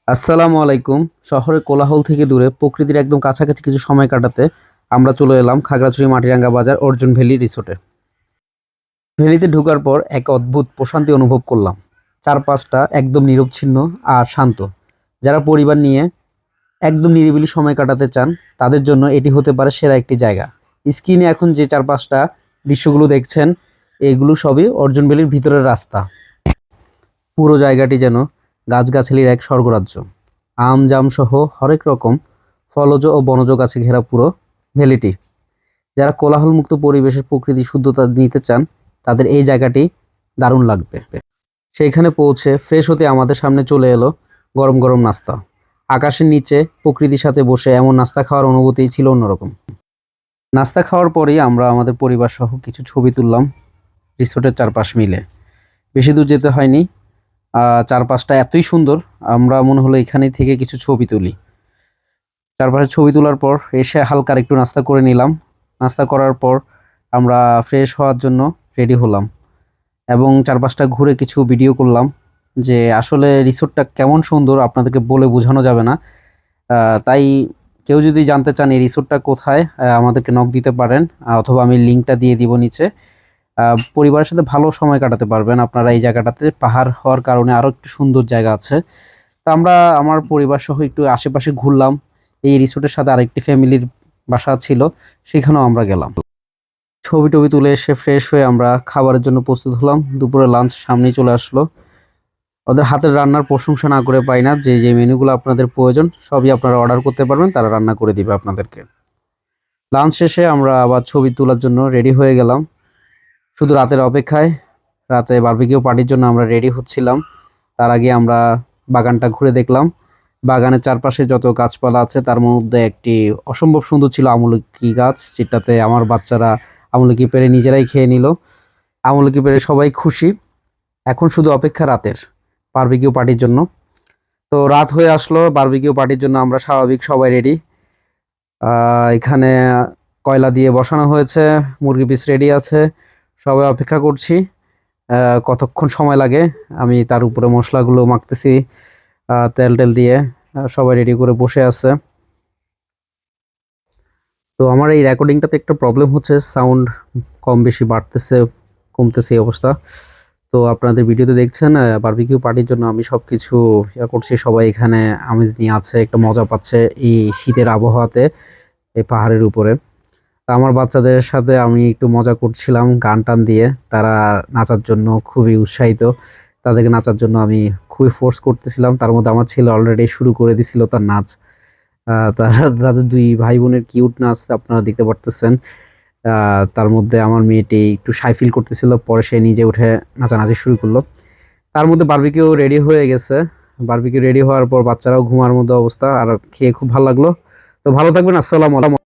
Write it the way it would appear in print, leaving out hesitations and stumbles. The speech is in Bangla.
আসসালামু আলাইকুম। শহরের কোলাহল থেকে দূরে প্রকৃতির একদম কাছাকাছি কিছু সময় কাটাতে আমরা চলে এলাম খাগড়াছড়ি মাটিরাঙ্গা বাজার অর্জুন ভ্যালি রিসোর্টে। ভ্যালিতে ঢোকার পর এক অদ্ভুত প্রশান্তি অনুভব করলাম। চারপাশটা একদম নিরবচ্ছিন্ন আর শান্ত। যারা পরিবার নিয়ে একদম নিরিবিলি সময় কাটাতে চান তাদের জন্য এটি হতে পারে সেরা একটি জায়গা। স্ক্রিনে এখন যে চারপাশটা দৃশ্যগুলো দেখছেন, এগুলো সবই অর্জুন ভ্যালির ভিতরের রাস্তা। পুরো জায়গাটি যেন গাছগাছালির এক স্বর্গরাজ্য। আম জাম সহ হরেক রকম ফলজ ও বনজ গাছে ঘেরা পুরো ভ্যালিটি। যারা কোলাহলমুক্ত পরিবেশের প্রকৃতি শুদ্ধতা নিতে চান তাদের এই জায়গাটি দারুণ লাগবে। সেইখানে পৌঁছে ফ্রেশ হতে আমাদের সামনে চলে এলো গরম গরম নাস্তা। আকাশের নিচে প্রকৃতির সাথে বসে এমন নাস্তা খাওয়ার অনুভূতি ছিল অন্যরকম। নাস্তা খাওয়ার পরেই আমরা আমাদের পরিবার সহ কিছু ছবি তুললাম রিসোর্টের চারপাশ মিলে। বেশি দূর যেতে হয়নি। চারপাশটা এতই সুন্দর, আমরা মনে হলো এখানেই থেকে কিছু ছবি তুলি। চারপাশে ছবি তোলার পর এসে হালকা একটু নাস্তা করে নিলাম। নাস্তা করার পর আমরা ফ্রেশ হওয়ার জন্য রেডি হলাম এবং চারপাশটা ঘুরে কিছু ভিডিও করলাম। যে আসলে রিসোর্টটা কেমন সুন্দর আপনাদেরকে বলে বোঝানো যাবে না। তাই কেউ যদি জানতে চান এই রিসোর্টটা কোথায়, আমাদেরকে নক দিতে পারেন, অথবা আমি লিঙ্কটা দিয়ে দিব নিচে। পরিবারের সাথে ভালো সময় কাটাতে পারবেন আপনারা এই জায়গাটাতে। পাহাড় হওয়ার কারণে আরও একটু সুন্দর জায়গা আছে। তো আমরা আমার পরিবার সহ একটু আশেপাশে ঘুরলাম। এই রিসোর্টের সাথে আরেকটি ফ্যামিলির বাসা ছিল, সেখানেও আমরা গেলাম। ছবি টবি তুলে এসে ফ্রেশ হয়ে আমরা খাবারের জন্য প্রস্তুত হলাম। দুপুরে লাঞ্চ সামনেই চলে আসলো। ওদের হাতের রান্নার প্রশংসা না করে পাই না। যে যে মেনুগুলো আপনাদের প্রয়োজন সবই আপনারা অর্ডার করতে পারবেন, তারা রান্না করে দিবে আপনাদেরকে। লাঞ্চ শেষে আমরা আবার ছবি তোলার জন্য রেডি হয়ে গেলাম, শুধু রাতের অপেক্ষায়। রাতে বারবিকিউ পার্টির জন্য আমরা রেডি হচ্ছিলাম। তার আগে আমরা বাগানটা ঘুরে দেখলাম। বাগানের চারপাশে যত গাছপালা আছে তার মধ্যে একটি অসম্ভব সুন্দর ছিল আমলকি গাছ, যেটাতে আমার বাচ্চারা আমলকি পেড়ে নিজেরাই খেয়ে নিল। আমলকি পেড়ে সবাই খুশি। এখন শুধু অপেক্ষা রাতের বারবিকিউ পার্টির জন্য। তো রাত হয়ে আসলো, বারবিকিউ পার্টির জন্য আমরা স্বাভাবিক সবাই রেডি। এখানে কয়লা দিয়ে বসানো হয়েছে, মুরগি পিস রেডি আছে, সবাই অপেক্ষা করছি কতক্ষণ সময় লাগে। আমি তার উপরে মশলাগুলো মাখতেছি তেল টেল দিয়ে। সবাই রেডি করে বসে আছে। তো আমার এই রেকর্ডিংটাতে একটা প্রবলেম হচ্ছে, সাউন্ড কম বেশি বাড়তেছে কমতেছে এই অবস্থা। তো আপনাদের ভিডিওতে দেখছেন বারবিকিউ পার্টির জন্য আমি সব কিছু ইয়া করছি। সবাই এখানে আমেজ নিয়ে আছে, একটা মজা পাচ্ছে এই শীতের আবহাওয়াতে এই পাহাড়ের উপরে। আমার বাচ্চাদের সাথে আমি একটু মজা করছিলাম গান টান দিয়ে। তারা নাচার জন্য খুবই উৎসাহিত। তাদেরকে নাচার জন্য আমি খুবই ফোর্স করতেছিলাম। তার মধ্যে আমার ছেলে অলরেডি শুরু করে দিছিল তার নাচ। তারা তাদের দুই ভাই বোনের কিউট নাচ আপনারা দেখতে পারতেছেন। তার মধ্যে আমার মেয়েটি একটু শাই ফিল করতেছিল, পরে সে নিজে উঠে নাচানাচি শুরু করলো। তার মধ্যে বারবিকিউ রেডি হয়ে গেছে। বারবিকিউ রেডি হওয়ার পর বাচ্চারাও ঘুমার মতো অবস্থা, আর খেয়ে খুব ভালো লাগলো। তো ভালো থাকবেন। আসসালামু আলাইকুম।